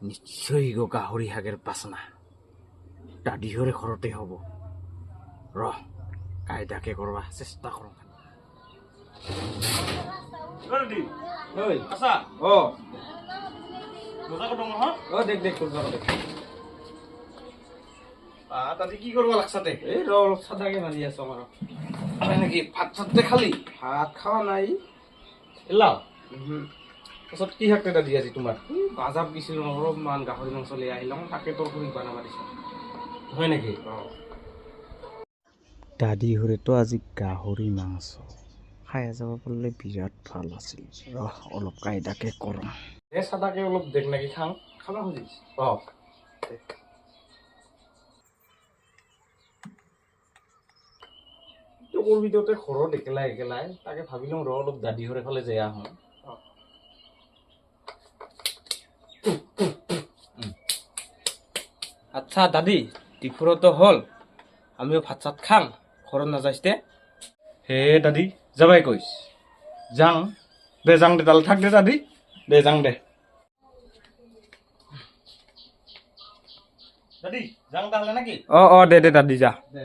নিশ্চয়ই গো গাহৰি হাগের বাসনা দাদিহরে ঘরতে হব র কায়দাকে করবা চেষ্টা করো আচ্ছা ও মজা করো হ্যাঁ ও দেখ দেখ করবা দেখ তাতে কি করবো লাগছাতে এই রল সাদাকে মারি আছো আমার নাকি ভাত চাতে খালি ভাত খাওয়া নাই এলাও তাৰপিছত কি শাক এটা দি আজি তোমাৰ বাজাব গেছিলো অলপমান গাহৰি মাংস লৈ আহিলাম তাকে তোৰ খুবই বানাবা দিছো হয় নেকি দাদি হৰেতো আজি গাহৰি মাংস খাই যাব পারলে বিরাট ভাল আছিল রহ অলপ কায়দাকে করম এই চাদাকে অলপ দেখ নাকি খাওঁ খাবা খুজিস তোৰ ভিতৰতে ঘৰত একেলাই একেলাই তাকে ভাবিলো ৰ অলপ দাদি হৰে ফালে যায় আহোঁ আচ্ছা দাদি টিফুৰতো হল আমিও ভাত চাত খাম ঘৰত নাযাইছে হে দাদি যাবাই কৈছ যাং দে যাং দে তালে থাক দে দাদি দে যাং দে দাদি যাং তাহলে নাকি অ দে দে দাদি যা দে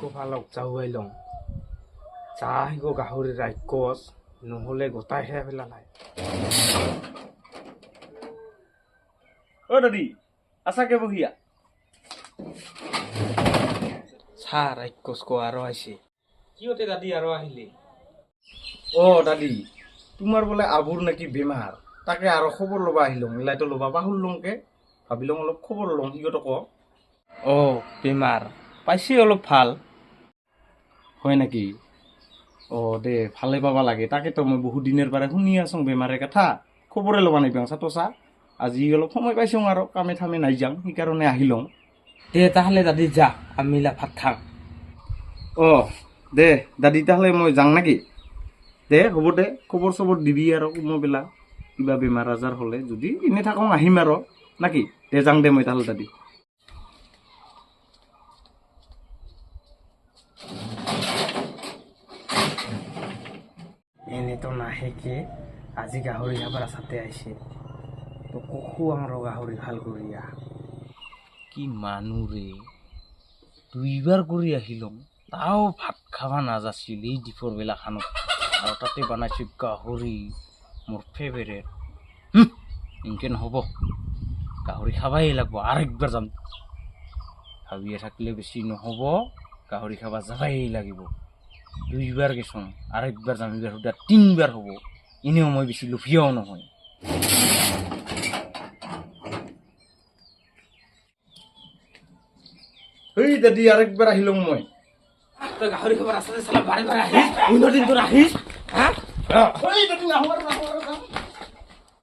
কোফালক যাওয়াই লং চাহিব গাহৰি ৰাক্ষস নহলে গোটাই হে পেলা নাই ও দাদি আছাকে বহিয়া চাহ ৰাক্ষস কো আৰু আহিছে কিয়তে দাদি আৰু আহিলে ও দাদি তোমার বলে আবুর নাকি বেমার তাকে আরো খবর লবা আহিল মিলাইতো লবা বাহুল লংকে ভাবিলং অলপ খবর লং সিগত ক অ বেমাৰ পাইছে অলপ ভাল হয় নাকি ও দে ভালে পাবা লাগে তাকে তো মই বহু দিনের পরে শুনি আছো বেমারের কথা খবরে লবা নাই বেংসা তো চা আজি অলপ সময় পাইছো আৰু কামে থামে নাই যাং সেইকাৰণে আহিলং দে তাহলে দাদি যা আমি ভাত খাম ও দে দাদি তাহলে মই যাং নাকি দে হ'ব দে খবৰ চবৰ দিবি আৰু কোনো বেলা কিবা বেমাৰ আজাৰ হলে যদি এনে থাকোঁ আহিম আৰু নাকি দে যাং দে মই তাহলে দাদি এনে তো নাহে কে আজি গাহৰি খাবাৰ সাথে আইছে তো কখু আমাৰ গাহৰি ভাল করিয়া কি মানুহ রে দুইবার করে আহিলাম তাও ভাত খাওয়া না যাচ্ছিল এই দুপুর বেলা খানো আর তাতে বানাইছি গাহরি মোর ফেভারেট ইনকে নহব গাহরি খাবাই লাগবো আরেকবার যাম ভাবিয়ে থাকলে বেশি নহব গাহরি খাবা যাবাই লাগিব দুইবার গেছুন আরেকবার যাম এবার হুদা তিনবার হব এনেও মই বেশি লুফিয়াও নহয় এই দাদি আরেকবার আহিলং মই তো গাহরি খাবার আসলে সালা বারে বারে আহিস অন্য দিন তো আহিস হ্যাঁ এই দাদি নাহো